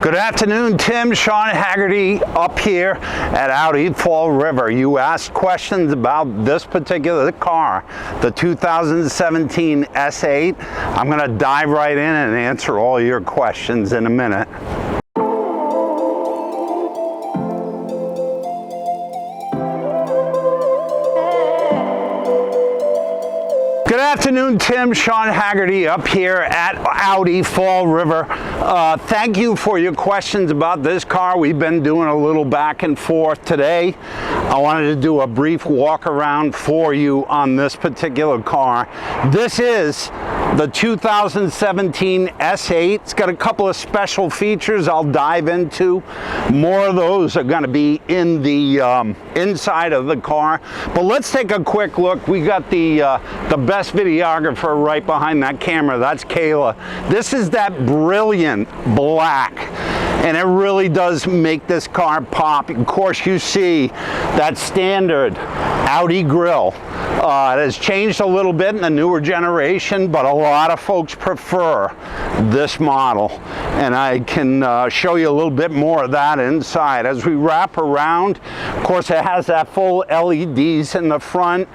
Good afternoon, Tim. Shawn Haggerty up here at Audi Fall River. You asked questions about this particular car, the 2017 S8. I'm going to dive right in and answer all your questions in a minute. Good afternoon, Tim. Shawn Haggerty up here at Audi Fall River. Thank you for your questions about this car. We've been doing a little back and forth today. I wanted to do a brief walk around for you on this particular car. This is the 2017 S8. It's got a couple of special features I'll dive into. More of those are going to be in the inside of the car. But let's take a quick look. We got the best videographer right behind that camera. That's Kayla. This is that brilliant black, and it really does make this car pop. Of course, you see that standard Audi grille. It has changed a little bit in the newer generation, but a lot of folks prefer this model, and I can show you a little bit more of that inside. As we wrap around, of course, it has that full LEDs in the front,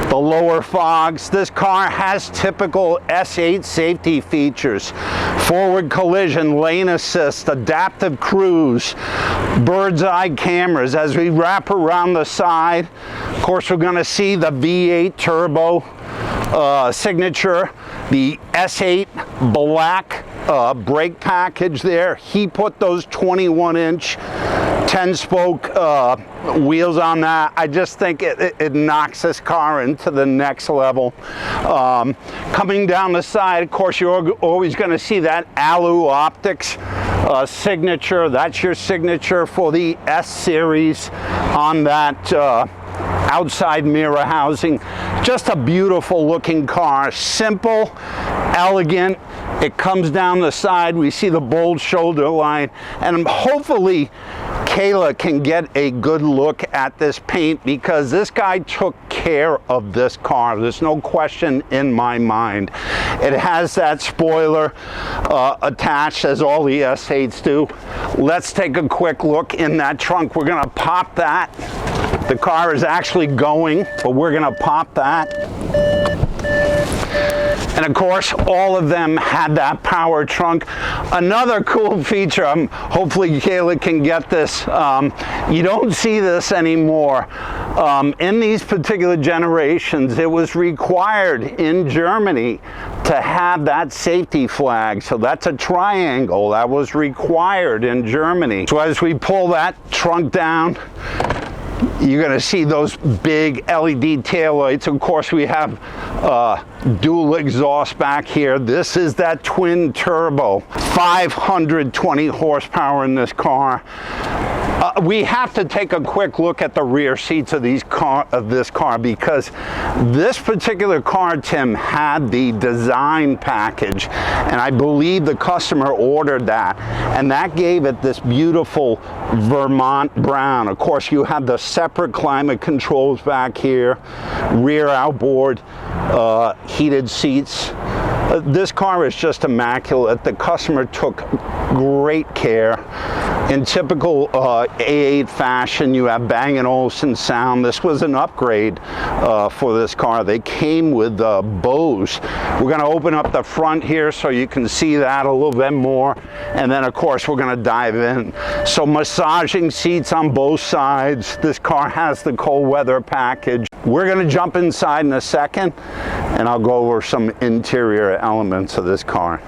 the lower fogs. This car has typical S8 safety features: forward collision, lane assist, adaptive cruise, bird's eye cameras. As we wrap around the side, of course, we're going to see the V8 turbo signature, the S8 black brake package there. He put those 21-inch 10-spoke wheels on that. I just think it knocks this car into the next level. Coming down the side, of course, you're always going to see that alu optics signature. That's your signature for the S series on that outside mirror housing. Just a beautiful looking car. Simple, elegant. It comes down the side. We see the bold shoulder line, and hopefully Kayla can get a good look at this paint, because this guy took care of this car. There's no question in my mind. It has that spoiler attached, as all the S8s do. Let's take a quick look in that trunk. We're going to pop that. The car is actually going, but we're going to pop that. And of course, all of them had that power trunk. Another cool feature, hopefully Kayla can get this, you don't see this anymore. In these particular generations, it was required in Germany to have that safety flag. So that's a triangle that was required in Germany. So as we pull that trunk down, you're going to see those big LED taillights. Of course, we have dual exhaust back here. This is that twin turbo, 520 horsepower in this car. We have to take a quick look at the rear seats of this car, because this particular car, Tim, had the design package, and I believe the customer ordered that, and that gave it this beautiful Vermont brown. Of course, you have the separate climate controls back here, rear outboard heated seats. This car is just immaculate. The customer took great care. In typical A8 fashion, you have Bang & Olufsen sound. This was an upgrade for this car. They came with Bose. We're going to open up the front here so you can see that a little bit more. And then, of course, we're going to dive in. So massaging seats on both sides. This car has the cold weather package. We're going to jump inside in a second, and I'll go over some interior elements of this car.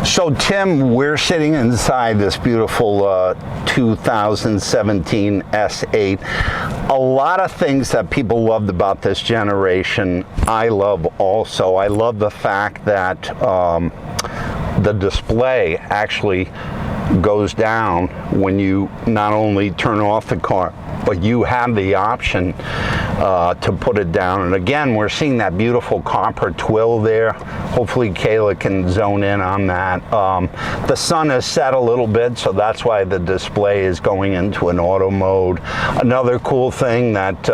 So Tim, we're sitting inside this beautiful 2017 S8. A lot of things that people loved about this generation, I love also. I love the fact that the display actually goes down when you not only turn off the car, but you have the option to put it down. And again, we're seeing that beautiful copper twill there. Hopefully Kayla can zone in on that. The sun is set a little bit, so that's why the display is going into an auto mode. Another cool thing that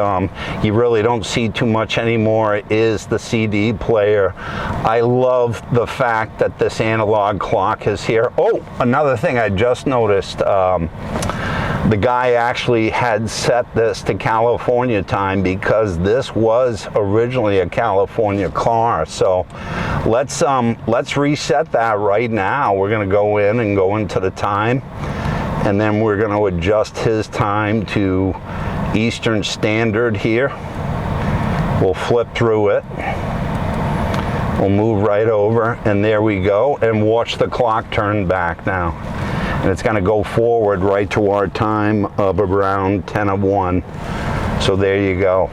you really don't see too much anymore is the CD player. I love the fact that this analog clock is here. Oh, another thing I just noticed, the guy actually had set this to California time because this was originally a California car. So let's reset that right now. We're going to go in and go into the time, and then we're going to adjust his time to Eastern Standard here. We'll flip through it. We'll move right over, and there we go, and watch the clock turn back now. And it's going to go forward right to our time of around 10 of 1. So there you go.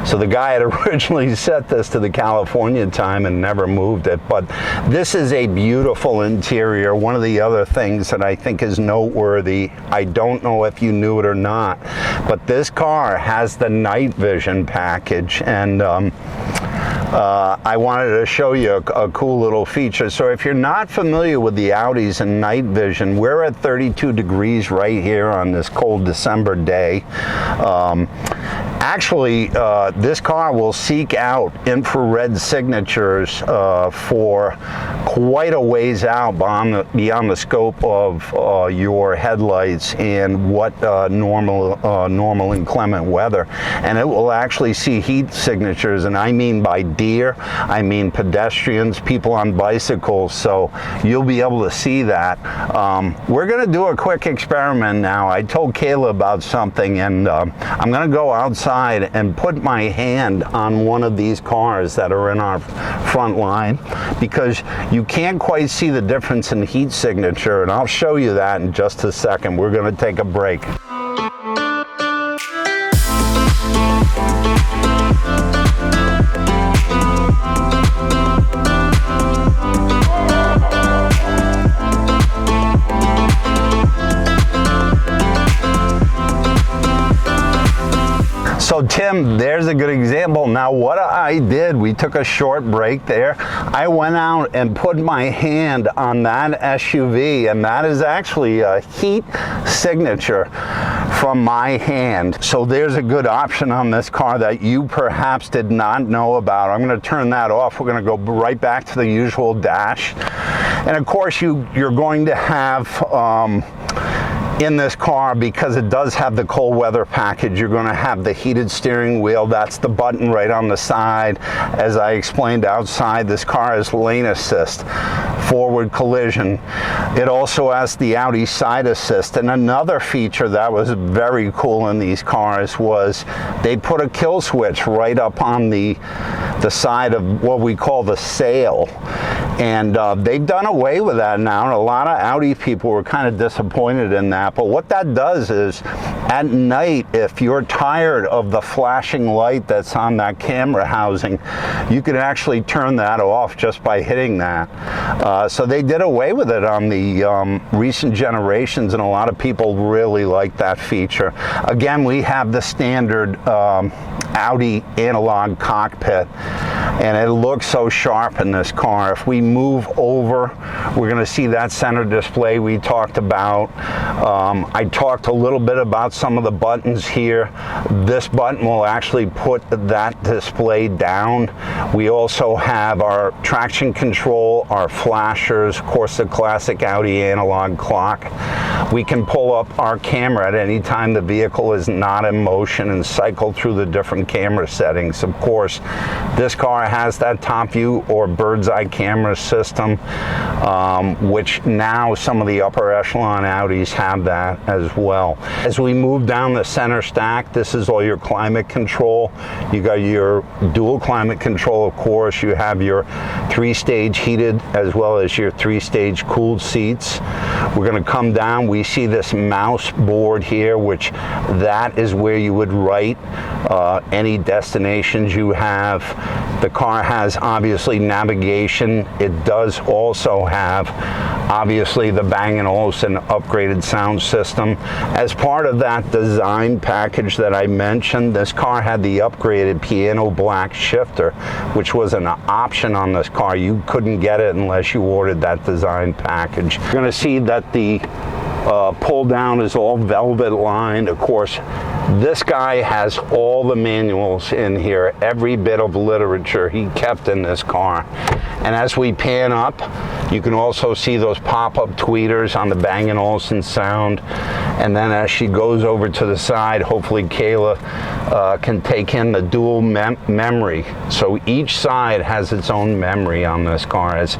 So the guy had originally set this to the California time and never moved it. But this is a beautiful interior. One of the other things that I think is noteworthy, I don't know if you knew it or not, but this car has the night vision package. And I wanted to show you a cool little feature. So if you're not familiar with the Audis and night vision, we're at 32 degrees right here on this cold December day. Actually, this car will seek out infrared signatures for quite a ways out beyond the scope of your headlights and what normal inclement weather. And it will actually see heat signatures, and I mean by deer, I mean pedestrians, people on bicycles, so you'll be able to see that. We're going to do a quick experiment now. I told Kayla about something, and I'm going to go outside and put my hand on one of these cars that are in our front line, because you can't quite see the difference in heat signature, and I'll show you that in just a second. We're going to take a break. So Tim, there's a good example. Now what I did, we took a short break there. I went out and put my hand on that SUV, and that is actually a heat signature from my hand. So there's a good option on this car that you perhaps did not know about. I'm going to turn that off. We're going to go right back to the usual dash. And of course you're going to have in this car, because it does have the cold weather package, you're going to have the heated steering wheel. That's the button right on the side. As I explained outside, this car has lane assist, forward collision. It also has the Audi side assist. And another feature that was very cool in these cars was they put a kill switch right up on the side of what we call the sail. And they've done away with that now, and a lot of Audi people were kind of disappointed in that. But what that does is, at night, if you're tired of the flashing light that's on that camera housing, you can actually turn that off just by hitting that. So they did away with it on the recent generations, and a lot of people really like that feature. Again, we have the standard Audi analog cockpit, and it looks so sharp in this car. If we move over, we're going to see that center display we talked about. I talked a little bit about some of the buttons here. This button will actually put that display down. We also have our traction control, our flashers, of course the classic Audi analog clock. We can pull up our camera at any time the vehicle is not in motion and cycle through the different camera settings. Of course, this car has that top view or bird's eye camera system, which now some of the upper echelon Audis have that as well. As we move down the center stack, this is all your climate control. You got your dual climate control, of course. You have your 3-stage heated as well as your 3-stage cooled seats. We're going to come down. We see this mouse board here, which that is where you would write any destinations you have. The car has obviously navigation. It does also have Obviously the Bang & Olufsen upgraded sound system. As part of that design package that I mentioned, this car had the upgraded piano black shifter, which was an option on this car. You couldn't get it unless you ordered that design package. You're going to see that the pull down is all velvet lined. Of course, this guy has all the manuals in here, every bit of literature he kept in this car. And as we pan up, you can also see those pop-up tweeters on the Bang & Olufsen sound. And then as she goes over to the side, hopefully Kayla can take in the dual memory. So each side has its own memory on this car, as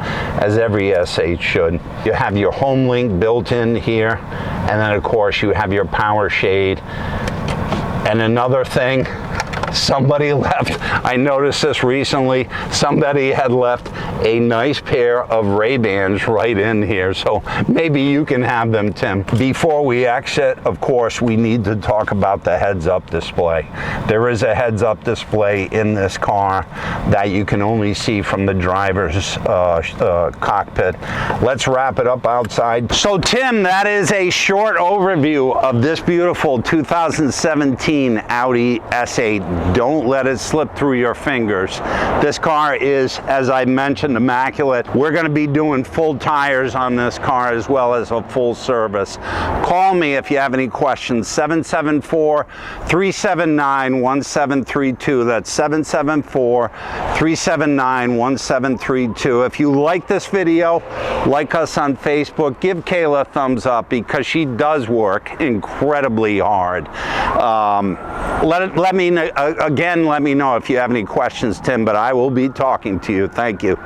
every S8 should. You have your home link built in here, and then of course you have your power shade. And another thing, somebody left, I noticed this recently, somebody had left a nice pair of Ray-Bans right in here, so maybe you can have them, Tim. Before we exit, of course, we need to talk about the heads-up display. There is a heads-up display in this car that you can only see from the driver's cockpit. Let's wrap it up outside. So Tim, that is a short overview of this beautiful 2017 Audi S8. Don't let it slip through your fingers. This car is, as I mentioned, immaculate. We're going to be doing full tires on this car as well as a full service. Call me if you have any questions. 774-379-1732. That's 774-379-1732. If you like this video, like us on Facebook, give Kayla a thumbs up because she does work incredibly hard. Let me know if you have any questions, Tim, but I will be talking to you. Thank you.